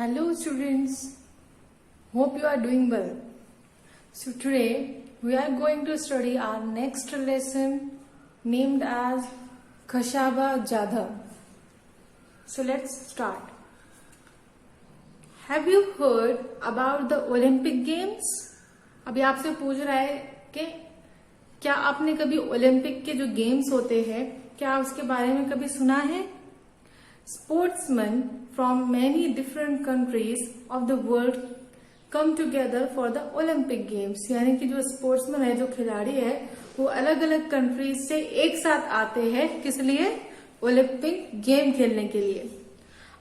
Hello students, hope you are doing well. So today we are going to study our next lesson named as Khashaba Jadhav. So let's start. Have you heard about the Olympic Games? अभी आपसे पूछ रहा है कि क्या आपने कभी Olympic के जो गेम्स होते हैं क्या उसके बारे में कभी सुना है? Sportsmen from many different countries of the world come together for the Olympic Games. यानी कि जो स्पोर्ट्समैन है, जो खिलाड़ी है, वो अलग अलग कंट्रीज से एक साथ आते हैं किस लिए? ओलंपिक गेम खेलने के लिए.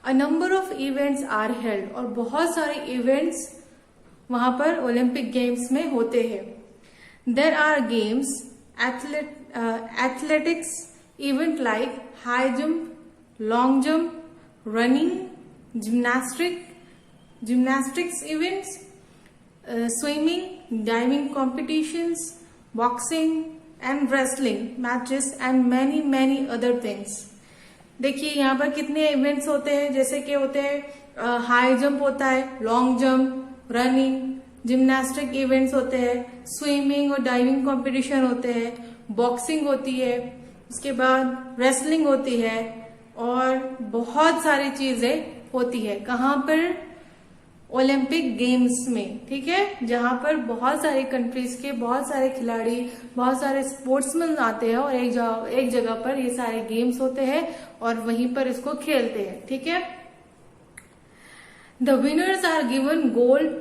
A number of events are held और बहुत सारे इवेंट्स वहां पर ओलंपिक गेम्स में होते हैं. There are games, athletics event like high jump, long jump, running, gymnastics events, swimming, diving competitions, boxing and wrestling matches and many other things. देखिए यहाँ पर कितने इवेंट्स होते हैं, जैसे कि होते हैं हाई जंप होता है, long jump, running, gymnastic events होते हैं, स्विमिंग और डाइविंग कंपटीशन होते हैं, बॉक्सिंग होती है, उसके बाद रेसलिंग होती है और बहुत सारी चीजें होती है. कहाँ पर? ओलंपिक गेम्स में. ठीक है, जहां पर बहुत सारी कंट्रीज के बहुत सारे खिलाड़ी, बहुत सारे स्पोर्ट्समैन आते हैं और एक जगह पर ये सारे गेम्स होते हैं और वहीं पर इसको खेलते हैं. ठीक है. The winners are given gold,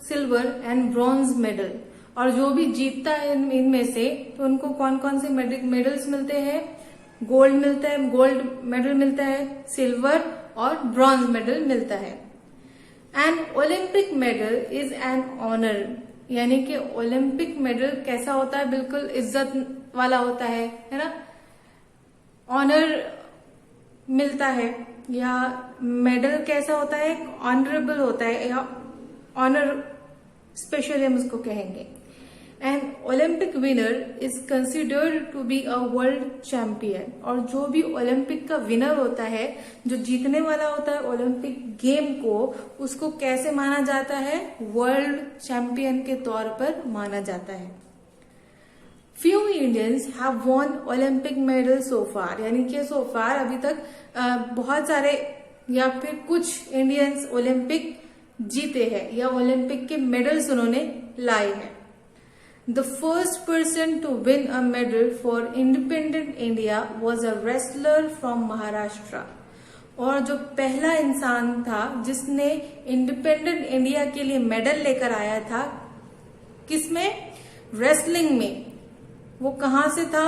silver and bronze medal. और जो भी जीतता है इनमें से तो उनको कौन कौन से मेडल्स मिलते हैं? गोल्ड मिलता है, गोल्ड मेडल मिलता है, सिल्वर और ब्रॉन्ज मेडल मिलता है. An Olympic medal is an honour. यानी कि ओलंपिक मेडल कैसा होता है? बिल्कुल इज्जत वाला होता है ना. ऑनर मिलता है या मेडल कैसा होता है? ऑनरेबल होता है या ऑनर स्पेशली हम उसको कहेंगे. An Olympic winner is considered to be a world champion. और जो भी ओलंपिक का विनर होता है, जो जीतने वाला होता है ओलंपिक गेम को, उसको कैसे माना जाता है? वर्ल्ड चैंपियन के तौर पर माना जाता है. Few Indians have won Olympic medal so far. यानी कि सो फार अभी तक बहुत सारे या फिर कुछ इंडियंस ओलंपिक जीते हैं या ओलंपिक के मेडल्स उन्होंने लाए हैं. The first person to win a medal for independent India was a wrestler from Maharashtra. और जो पहला इंसान था जिसने इंडिपेंडेंट इंडिया के लिए मेडल लेकर आया था, किसमें? रेसलिंग में. वो कहां से था?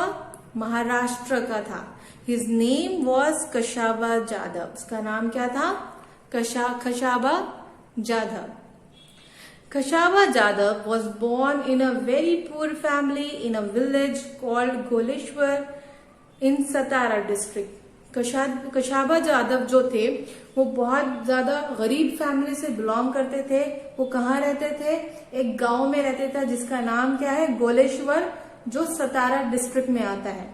महाराष्ट्र का था. His name was Khashaba Jadhav. उसका नाम क्या था? Khashaba Jadhav. Khashaba Jadhav was born in a very poor family in a village called Goleshwar in Satara district. Khashaba Jadhav जो थे वो बहुत ज्यादा गरीब फैमिली से बिलोंग करते थे. वो कहाँ रहते थे? एक गांव में रहते थे जिसका नाम क्या है? गोलेश्वर, जो सतारा डिस्ट्रिक्ट में आता है.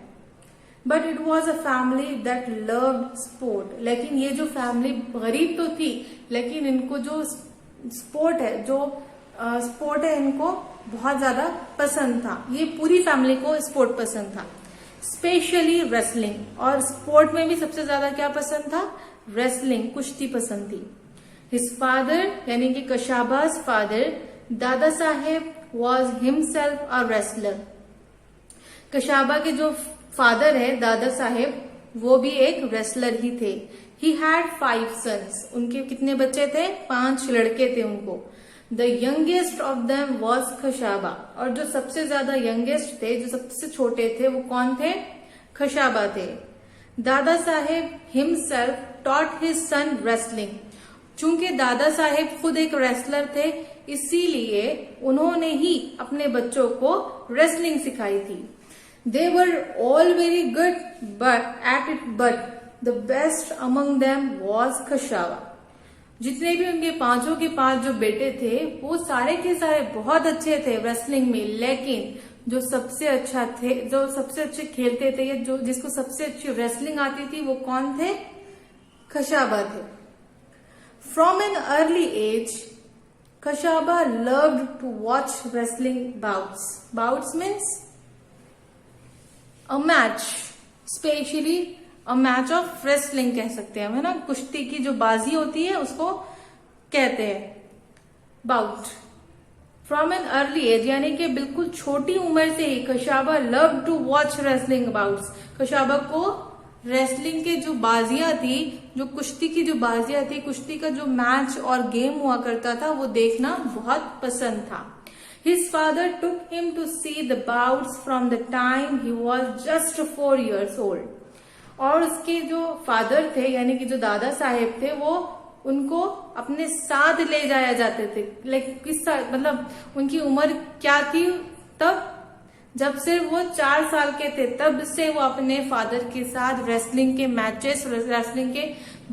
But it was a family that loved sport. लेकिन ये जो फैमिली गरीब तो थी, लेकिन इनको जो स्पोर्ट है इनको बहुत ज्यादा पसंद था. ये पूरी फैमिली को स्पोर्ट पसंद था, स्पेशली रेसलिंग. और स्पोर्ट में भी सबसे ज्यादा क्या पसंद था? रेसलिंग, कुश्ती पसंद थी. हिज फादर यानी कि कशाबाज father Dada Saheb was himself a wrestler. कशाबा के जो फादर है दादा साहेब, वो भी एक रेसलर ही थे. He had 5 sons. उनके कितने बच्चे थे? 5 लड़के थे उनको. The youngest of them was Khashaba. और जो सबसे ज्यादा यंगेस्ट थे, जो सबसे छोटे थे, वो कौन थे? खशाबा थे. Dada Saheb himself taught his son wrestling. चूंकि दादा साहेब खुद एक रेसलर थे, इसीलिए उन्होंने ही अपने बच्चों को रेसलिंग सिखाई थी. They were all very good at it, but the best among them was Khashaba. जितने भी उनके पांचों के 5 जो बेटे थे, वो सारे के सारे बहुत अच्छे थे रेसलिंग में. लेकिन जो सबसे अच्छे खेलते थे या जो जिसको सबसे अच्छी रेसलिंग आती थी, वो कौन थे? खशाबा थे. From an early age, Kashaba loved to watch wrestling bouts. Bouts means a match, specially a match of wrestling कह सकते हैं, है ना, कुश्ती की जो बाजी होती है उसको कहते हैं bout. From an early age, यानी कि बिल्कुल छोटी उम्र से ही Khashaba love to watch wrestling bouts. Khashaba को रेसलिंग के जो बाजियां थी, जो कुश्ती की जो बाजियां थी, कुश्ती का जो मैच और गेम हुआ करता था वो देखना बहुत पसंद था. His father took him to see the bouts from the time he was just 4 years old. और उसके जो फादर थे, यानी कि जो दादा साहेब थे, वो उनको अपने साथ ले जाया जाते थे. लाइक किस मतलब उनकी उम्र क्या थी तब, जब से वो 4 साल के थे तब से वो अपने फादर के साथ रेसलिंग के मैचेस, रेसलिंग के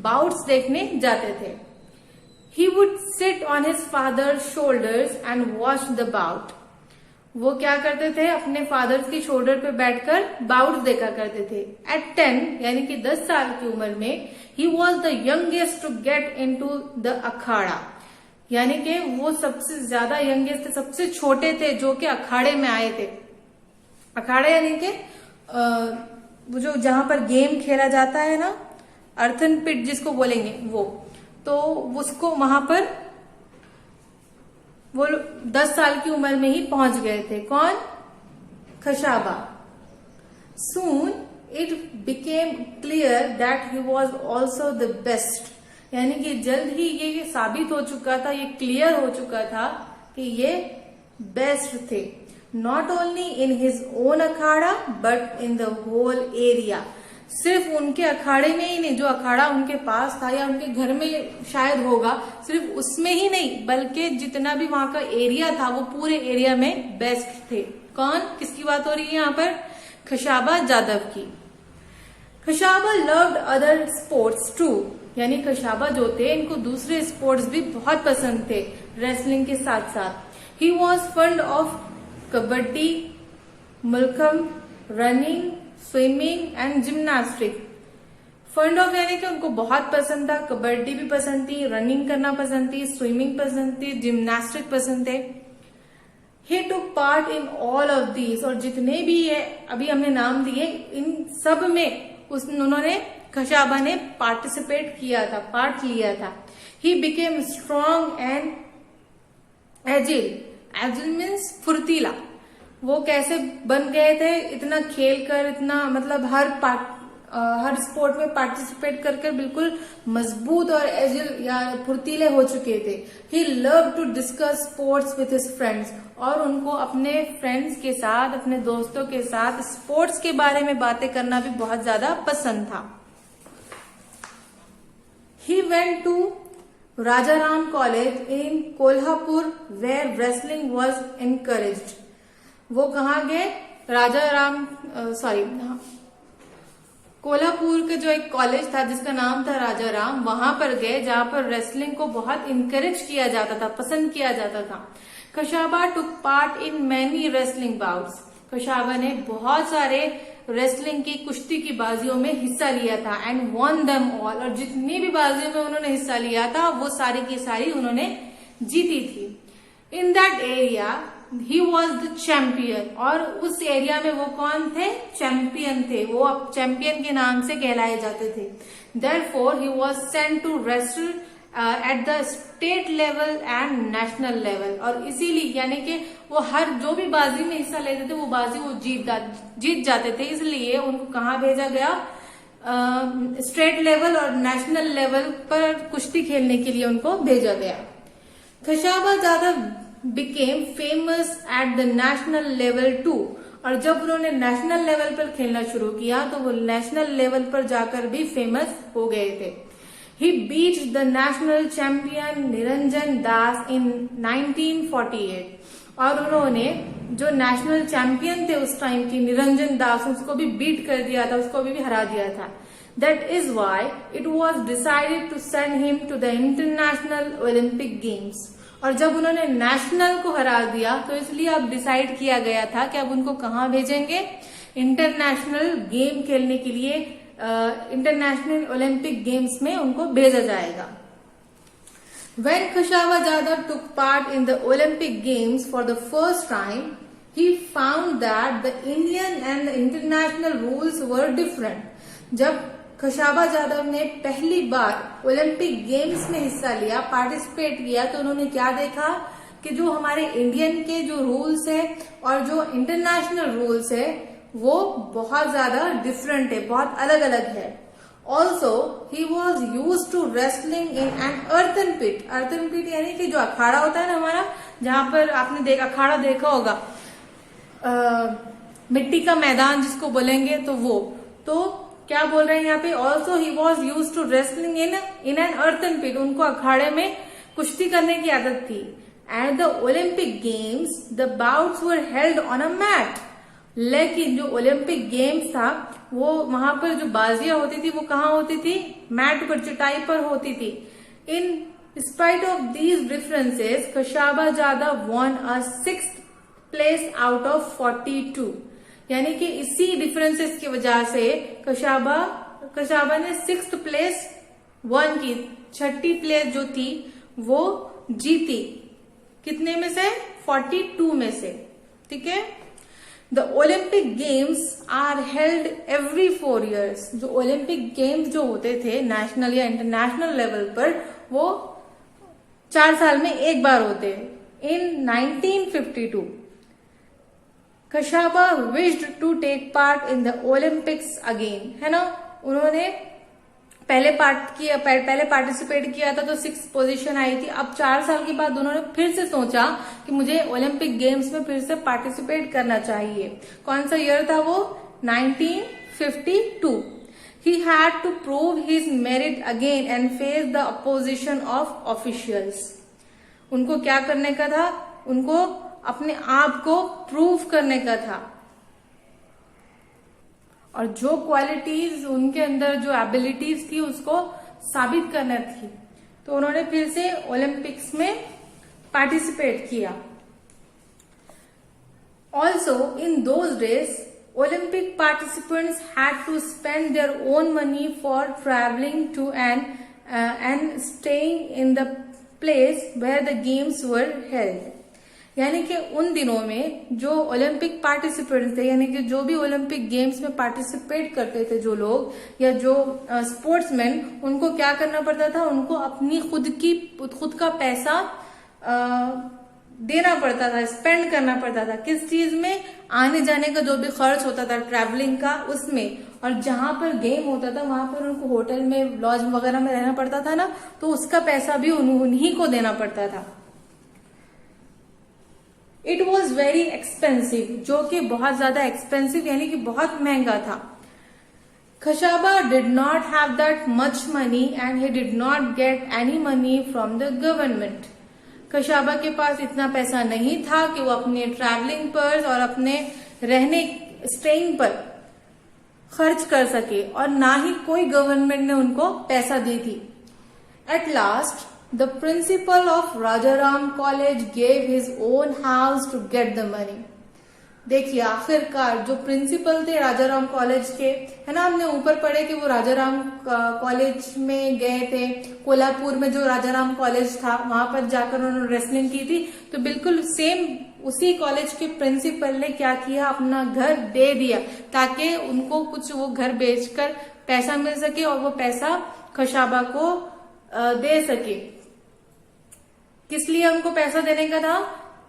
बाउट्स देखने जाते थे. He would sit on his father's shoulders and watch the bout. वो क्या करते थे, अपने फादर की शोल्डर पे बैठकर बाउट्स देखा करते थे. At 10, यानी कि 10 साल की उम्र में, he was the youngest to get into the अखाड़ा. यानी कि वो सबसे ज्यादा यंगेस्ट थे, सबसे छोटे थे जो कि अखाड़े में आए थे. अखाड़ा यानी कि वो जो जहां पर गेम खेला जाता है ना, अर्थन पिट जिसको बोलेंगे वो, तो उसको वहां पर वो 10 साल की उम्र में ही पहुंच गए थे. कौन? Khashaba. Soon it became clear that he was also the best. यानी कि जल्द ही ये साबित हो चुका था, ये क्लियर हो चुका था कि ये बेस्ट थे. Not only in his own Akhara but in the whole area. सिर्फ उनके अखाड़े में ही नहीं, जो अखाड़ा उनके पास था या उनके घर में शायद होगा, सिर्फ उसमें ही नहीं बल्कि जितना भी वहां का एरिया था वो पूरे एरिया में बेस्ट थे. कौन, किसकी बात हो रही है यहाँ पर? खशाबा जादव की. Khashaba loved other sports to. यानी खशाबा जो थे इनको दूसरे स्पोर्ट्स भी बहुत पसंद थे रेसलिंग के साथ साथ. He was fund of kabaddi, mallakhamb, running, swimming and gymnastic. Fund of यानी कि उनको बहुत पसंद था, कबड्डी भी पसंद थी, रनिंग करना पसंद थी, स्विमिंग पसंद थी, जिम्नास्टिक पसंद थे. He took part in all of these. और जितने भी है अभी हमने नाम दिए, इन सब में उन्होंने, खशाबा ने पार्टिसिपेट किया था, पार्ट लिया था. He became strong and agile. Agile means फुर्तीला. वो कैसे बन गए थे, इतना खेल कर, इतना मतलब हर स्पोर्ट में पार्टिसिपेट कर बिल्कुल मजबूत और एजिल या फुर्तीले हो चुके थे. He love to discuss sports with his friends. और उनको अपने फ्रेंड्स के साथ, अपने दोस्तों के साथ स्पोर्ट्स के बारे में बातें करना भी बहुत ज्यादा पसंद था. He went to Rajaram college in Kolhapur where wrestling was encouraged. वो कहाँ गए? कोल्हापुर का जो एक कॉलेज था जिसका नाम था राजाराम, वहां पर गए जहां पर रेसलिंग को बहुत इनकरेज किया जाता था, पसंद किया जाता था. Khashaba took part in many wrestling bouts. Khashaba ने बहुत सारे रेसलिंग की, कुश्ती की बाजियों में हिस्सा लिया था. And won them all. और जितनी भी बाजियों में उन्होंने हिस्सा लिया था वो सारी की सारी उन्होंने जीती थी. In that area he was the champion. और उस एरिया में वो कौन थे? चैंपियन थे. वो अब चैंपियन के नाम से कहलाए जाते थे. Therefore he was sent to wrestle at the state level and national level. और इसीलिए यानी कि वो हर जो भी बाजी में हिस्सा लेते थे वो बाजी वो जीत जाते थे. इसलिए उनको कहाँ भेजा गया? स्टेट लेवल और नेशनल लेवल पर कुश्ती खेलने के लिए उनको भेजा गया. Khashaba Jadav became famous at the national level too. और जब उन्होंने नेशनल लेवल पर खेलना शुरू किया तो वो नेशनल लेवल पर जाकर भी फेमस हो गए थे. He beat the national champion Niranjan Das in 1948. और उन्होंने जो नेशनल चैंपियन थे उस टाइम की, निरंजन दास, उसको भी बीट कर दिया था, उसको भी हरा दिया था. That is why it was decided to send him to the International Olympic Games. और जब उन्होंने नेशनल को हरा दिया तो इसलिए अब डिसाइड किया गया था कि अब उनको कहाँ भेजेंगे? इंटरनेशनल गेम खेलने के लिए, इंटरनेशनल ओलंपिक गेम्स में उनको भेजा जाएगा. When Khashaba Jadhav took part in the Olympic Games for the first time, he found that the Indian and the international rules were different. जब खशाबा जाधव ने पहली बार ओलंपिक गेम्स में हिस्सा लिया, पार्टिसिपेट किया, तो उन्होंने क्या देखा कि जो हमारे इंडियन के जो रूल्स है और जो इंटरनेशनल रूल्स है वो बहुत ज्यादा डिफरेंट है, बहुत अलग अलग है. Also he was use to wrestling in an earthen pit. Earthen pit यानी कि जो अखाड़ा होता है ना हमारा, जहां पर आपने अखाड़ा देखा होगा, मिट्टी का मैदान जिसको बोलेंगे, तो वो तो क्या बोल रहे हैं यहाँ पे, also he was use to wrestling in an earthen pit. उनको अखाड़े में कुश्ती करने की आदत थी. At the Olympic games the bouts were held on a mat. लेकिन जो ओलंपिक गेम्स था वो वहां पर जो बाजियां होती थी वो कहाँ होती थी, मैट पर, चटाई पर होती थी. In spite of these differences Khashaba Jadhav won a 6th place out of 42. यानी कि इसी डिफरेंसेस की वजह से खशाबा ने 6th प्लेस वन की, 6ठी प्लेस जो थी वो जीती. कितने में से, 42 में से. ठीक है. The Olympic games are held every 4 years. जो ओलंपिक गेम्स जो होते थे नेशनल या इंटरनेशनल लेवल पर, वो 4 साल में एक बार होते. In 1952 Khashaba wished to take part in the Olympics again. है ना, उन्होंने पहले पार्टिसिपेट किया था तो 6th पोजीशन आई थी. अब 4 साल के बाद उन्होंने फिर से सोचा कि मुझे ओलंपिक गेम्स में फिर से पार्टिसिपेट करना चाहिए. कौन सा ईयर था वो, 1952. He had to prove his merit again and face the opposition of officials. उनको क्या करने का था, उनको अपने आप को प्रूव करने का था और जो क्वालिटीज उनके अंदर, जो एबिलिटीज थी उसको साबित करना थी. तो उन्होंने फिर से ओलंपिक्स में पार्टिसिपेट किया. Also in those days Olympic participants had to spend their own money for travelling to and staying in the place where the games were held. यानी कि उन दिनों में जो ओलंपिक पार्टिसिपेंट्स थे, यानी कि जो भी ओलंपिक गेम्स में पार्टिसिपेट करते थे जो लोग या जो स्पोर्ट्समैन, उनको क्या करना पड़ता था, उनको अपनी खुद का पैसा देना पड़ता था, स्पेंड करना पड़ता था. किस चीज में, आने जाने का जो भी खर्च होता था, ट्रैवलिंग का, उसमें. और जहां पर गेम होता था वहां पर उनको होटल में, लॉज वगैरह में रहना पड़ता था ना, तो उसका पैसा भी उन्हीं को देना पड़ता था. इट वॉज वेरी एक्सपेंसिव, जो कि बहुत ज्यादा एक्सपेंसिव यानी कि बहुत महंगा था. Khashaba did not have that much money and he did not get any money from the government. Khashaba के पास इतना पैसा नहीं था कि वो अपने ट्रैवलिंग पर और अपने रहने, स्टेइंग पर खर्च कर सके, और ना ही कोई गवर्नमेंट ने उनको पैसा दी थी. At last the principal of Rajaram College gave his own house to get the money. देखिए आखिरकार जो प्रिंसिपल थे राजाराम कॉलेज के, है ना, हमने ऊपर पढ़े कि वो राजाराम कॉलेज में गए थे. कोल्हापुर में जो राजाराम कॉलेज था वहां पर जाकर उन्होंने रेसलिंग की थी. तो बिल्कुल सेम उसी कॉलेज के प्रिंसिपल ने क्या किया, अपना घर दे दिया ताकि उनको कुछ वो घर बेचकर पैसा मिल सके और वो पैसा खशाबा को दे सके. किस लिए उनको पैसा देने का था,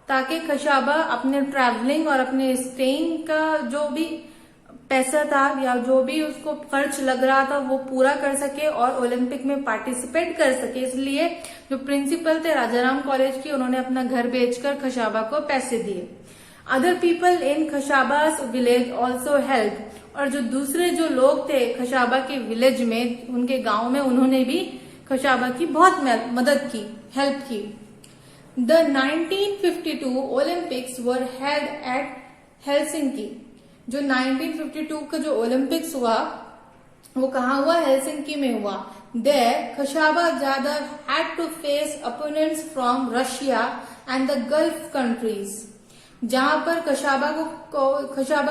ताकि खशाबा अपने ट्रैवलिंग और अपने स्टेइंग का जो भी पैसा था या जो भी उसको खर्च लग रहा था वो पूरा कर सके और ओलंपिक में पार्टिसिपेट कर सके. इसलिए जो प्रिंसिपल थे राजाराम कॉलेज की, उन्होंने अपना घर बेचकर खशाबा को पैसे दिए. Other people in Khashaba's village also help. और जो दूसरे जो लोग थे खशाबा के विलेज में, उनके गांव में, उन्होंने भी खशाबा की बहुत मदद की, हेल्प की. The 1952 Olympics were held at Helsinki. जो 1952 का जो ओलंपिक्स हुआ वो कहाँ हुआ, हेलसिंकी में हुआ. There Khashaba Jadhav had to face opponents from Russia and the Gulf countries. जहां पर खशाबा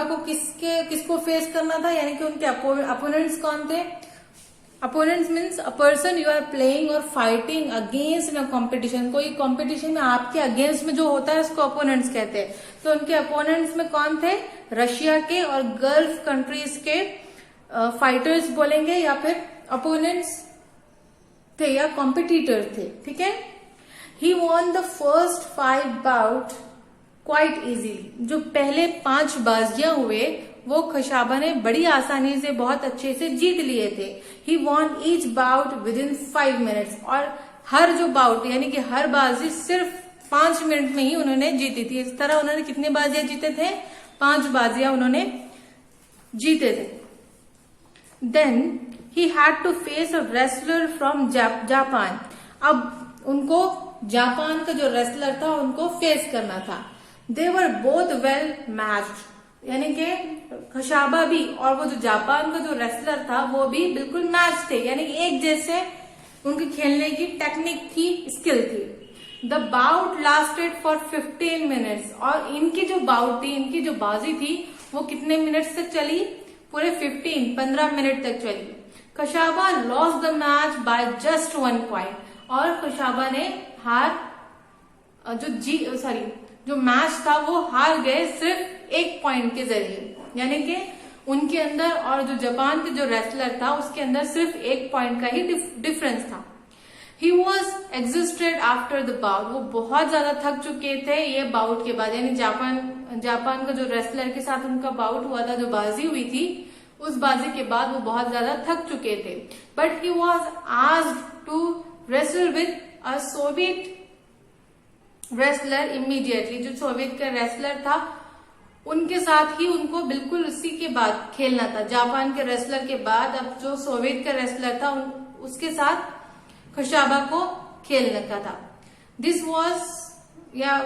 को किसको फेस करना था, यानी कि उनके अपोनेंट्स कौन थे, opponents means a person you are playing और fighting against in a competition. कोई कॉम्पिटिशन में आपके अगेंस्ट में जो होता है उसको अपोनेंट्स कहते हैं। तो उनके अपोनेंट्स में कौन थे? रशिया के और गल्फ कंट्रीज के फाइटर्स बोलेंगे या फिर अपोनेंट्स थे या कॉम्पिटिटर थे। ठीक है। He won the first 5 bout quite easily. जो पहले 5 बाजियां हुए वो खशाबा ने बड़ी आसानी से बहुत अच्छे से जीत लिए थे। He won each bout within 5 minutes. और हर जो बाउट यानी कि हर बाजी सिर्फ 5 मिनट में ही उन्होंने जीती थी। इस तरह उन्होंने कितने बाजियां जीते थे? 5 बाजियां उन्होंने जीते थे। Then he had to face a wrestler from Japan. अब उनको जापान का जो रेसलर था उनको फेस करना था। दे वर बोथ वेल मैच्ड। यानी कि खशाबा भी और वो जो जापान का जो रेसलर था वो भी बिल्कुल मैच थे, यानी एक जैसे उनके खेलने की टेक्निक थी, स्किल थी। The bout lasted for 15 minutes. और इनकी जो बाउट थी, इनकी जो बाजी थी वो कितने मिनट्स तक चली? पूरे 15 मिनट तक चली। Khashaba lost the match by just 1 point. और खशाबा ने जो मैच था वो हार गए सिर्फ 1 पॉइंट के जरिए। यानी कि उनके अंदर और जो जापान के जो रेसलर था उसके अंदर सिर्फ 1 पॉइंट का ही डिफरेंस था। He was existed after the bout. वो बहुत ज्यादा थक चुके थे ये बाउट के बाद, यानी जापान का जो रेसलर के साथ उनका बाउट हुआ था, जो बाजी हुई थी, उस बाजी के बाद वो बहुत ज्यादा थक चुके थे। But he was asked to wrestle with a Soviet wrestler immediately. जो सोवियत का रेसलर था उनके साथ ही उनको बिल्कुल उसी के बाद खेलना था। जापान के रेसलर के बाद अब जो सोवियत का रेसलर था उसके साथ खशाबा को खेलने का था। दिस वॉज, या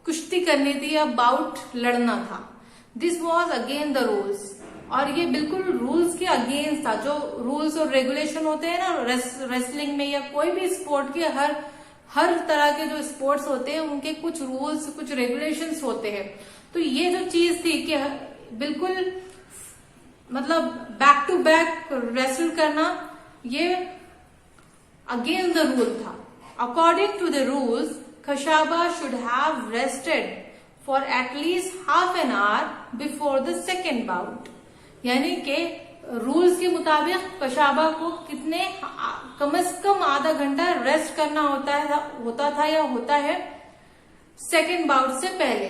कुश्ती करनी थी या बाउट लड़ना था। This was again the rules. और ये बिल्कुल रूल्स के अगेंस्ट था। जो रूल्स और रेगुलेशन होते हैं ना रेसलिंग में या कोई भी स्पोर्ट के, हर तरह के जो स्पोर्ट्स होते हैं उनके कुछ रूल्स, कुछ रेगुलेशंस होते हैं। तो ये जो चीज थी कि बिल्कुल मतलब बैक टू बैक रेसल करना, ये अगेंस्ट द रूल था। According to the rules Khashaba should have rested for at least half an hour before the second bout. यानी कि रूल्स के मुताबिक खशाबा को कम से कम आधा घंटा रेस्ट करना होता है सेकेंड बाउट से पहले।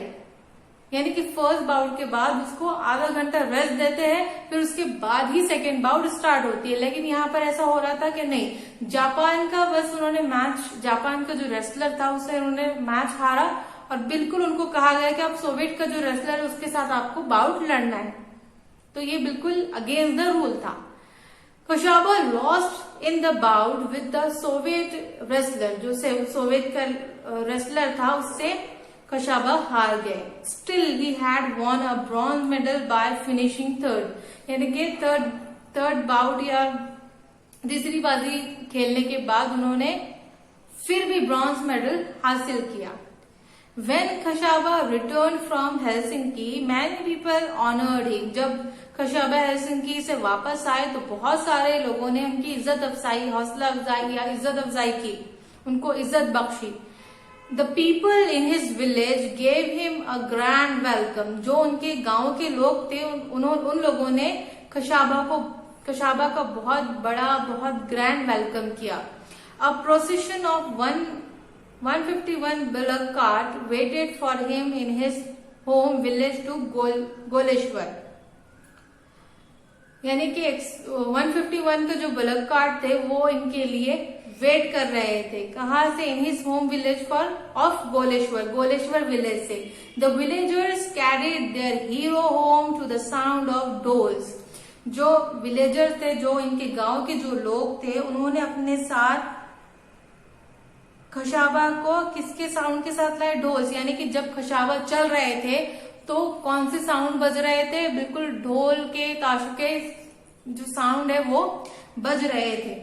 यानी कि फर्स्ट बाउट के बाद उसको आधा घंटा रेस्ट देते हैं, फिर उसके बाद ही सेकेंड बाउट स्टार्ट होती है। लेकिन यहाँ पर ऐसा हो रहा था कि नहीं, जापान का बस उन्होंने जापान का जो रेसलर था उससे उन्होंने मैच हारा और बिल्कुल उनको कहा गया कि अब सोवियत का जो रेसलर है उसके साथ आपको बाउट लड़ना है। तो ये बिल्कुल अगेंस्ट द रूल था। Khashaba lost in the bout with the Soviet wrestler. जो सोवियत का रेसलर था उससे खशाबा हार गए। Still he had won a bronze medal by finishing third. यानी कि थर्ड बाउट या तीसरी बाजी खेलने के बाद उन्होंने फिर भी ब्रॉन्ज मेडल हासिल किया। When Khashaba returned from Helsinki, many people honored him. जब खशाबा हेलसिंकी से वापस आए तो बहुत सारे लोगों ने उनकी इज्जत अफजाई, हौसला अफजाई या इज्जत अफजाई की, उनको इज्जत Bakshi. The people in his village gave him a grand welcome. जो उनके गांव के लोग थे उन लोगों ने खशाबा का बहुत बड़ा, बहुत ग्रैंड वेलकम किया। A procession of 151 bullock cart waited for him in his home village to Goleshwar. यानी कि 151 के जो बुलक कार्ट थे वो इनके लिए वेट कर रहे थे। कहाँ से? In his home village of Goleshwar village से। The villagers carried their hero home to the sound of dhols. जो विलेजर्स थे, जो इनके गांव के जो लोग थे, उन्होंने अपने साथ खशाबा को किसके साउंड के साथ लाए? ढोल। यानी कि जब खशाबा चल रहे थे तो कौन से साउंड बज रहे थे? बिल्कुल ढोल के, ताशों के जो साउंड है वो बज रहे थे।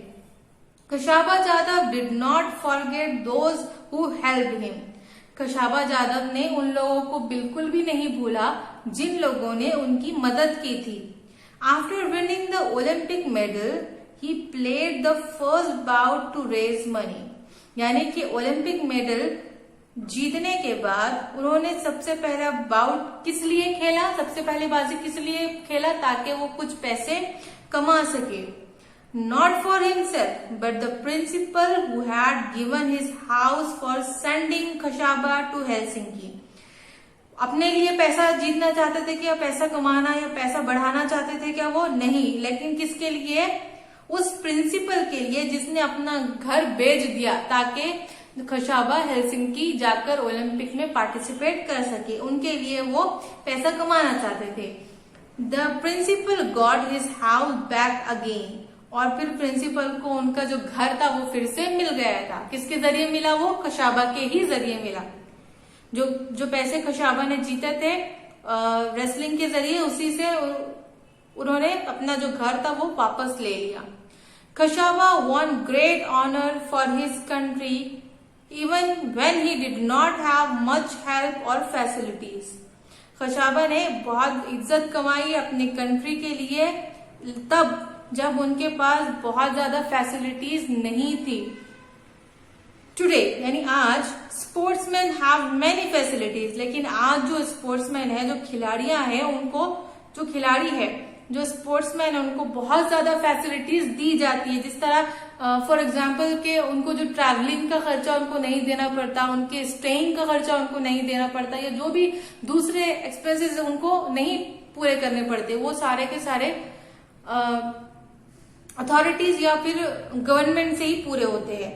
Khashaba Jadhav did not forget those who helped him. Khashaba Jadhav ने उन लोगों को बिल्कुल भी नहीं भूला जिन लोगों ने उनकी मदद की थी। After winning the Olympic medal he played the first bout to raise money, यानी कि ओलंपिक मेडल जीतने के बाद उन्होंने सबसे पहला बाउट किस लिए खेला, सबसे पहले बाजी किस लिए खेला, ताकि वो कुछ पैसे कमा सके। Not for himself but the principal who had given his house for sending Khashaba to Helsinki. अपने लिए पैसा जीतना चाहते थे क्या, पैसा कमाना या पैसा बढ़ाना चाहते थे क्या वो? नहीं, लेकिन किसके लिए? उस प्रिंसिपल के लिए जिसने अपना घर बेच दिया ताकि खशाबा हेलसिंकी जाकर ओलंपिक में पार्टिसिपेट कर सके, उनके लिए वो पैसा कमाना चाहते थे। The principal got his house back again, और फिर प्रिंसिपल को उनका जो घर था वो फिर से मिल गया था। किसके जरिए मिला? वो खशाबा के ही जरिए मिला। जो पैसे खशाबा ने जीते थे रेसलिंग के जरिए, उसी से उन्होंने अपना जो घर था वो वापस ले लिया। Khashaba won great honor for his country even when he did not have much help or facilities. Khashaba ने बहुत इज्जत कमाई अपने कंट्री के लिए तब जब उनके पास बहुत ज्यादा फैसिलिटीज नहीं थी। टुडे यानी आज स्पोर्ट्समैन हैव मेनी फैसिलिटीज, लेकिन आज जो स्पोर्ट्समैन है, जो खिलाड़ियां हैं, उनको जो खिलाड़ी है, जो स्पोर्ट्समैन है, उनको बहुत ज्यादा फैसिलिटीज दी जाती है। जिस तरह फॉर एग्जांपल के उनको जो ट्रैवलिंग का खर्चा उनको नहीं देना पड़ता, उनके स्टेइंग का खर्चा उनको नहीं देना पड़ता, या जो भी दूसरे एक्सपेंसेस उनको नहीं पूरे करने पड़ते, वो सारे के सारे अथॉरिटीज या फिर गवर्नमेंट से ही पूरे होते हैं।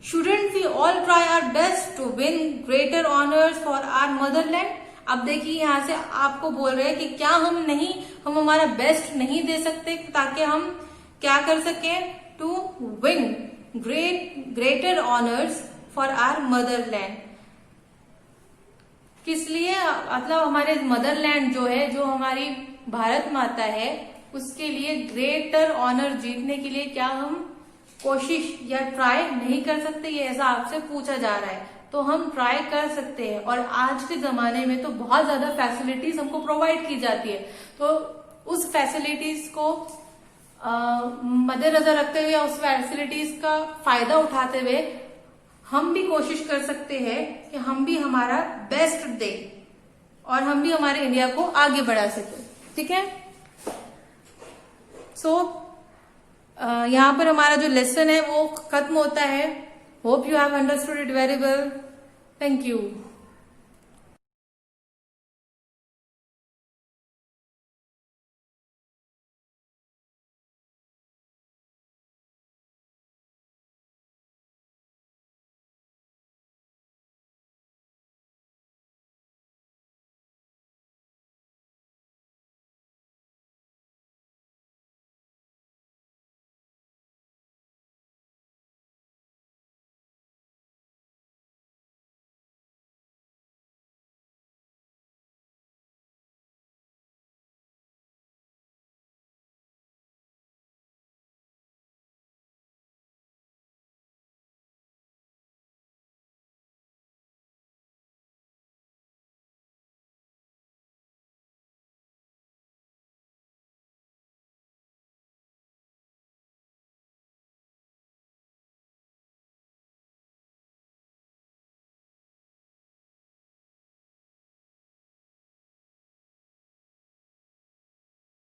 Shouldn't we all try our best to win greater honours for our motherland. अब देखिए यहाँ से आपको बोल रहे हैं कि क्या हम हमारा बेस्ट नहीं दे सकते ताकि हम क्या कर सके? To win greater honours for our motherland. किस लिए? मतलब हमारे मदरलैंड जो है, जो हमारी भारत माता है, उसके लिए ग्रेटर ऑनर जीतने के लिए क्या हम कोशिश या ट्राई नहीं कर सकते? ये ऐसा आपसे पूछा जा रहा है। तो हम ट्राई कर सकते हैं, और आज के जमाने में तो बहुत ज्यादा फैसिलिटीज हमको प्रोवाइड की जाती है। तो उस फैसिलिटीज को मद्देनजर रखते हुए, उस फैसिलिटीज का फायदा उठाते हुए हम भी कोशिश कर सकते हैं कि हम भी हमारा बेस्ट दें और हम भी हमारे इंडिया को आगे बढ़ा सके। ठीक है। सो यहाँ पर हमारा जो लेसन है वो खत्म होता है। Hope you have understood it very well. Thank you.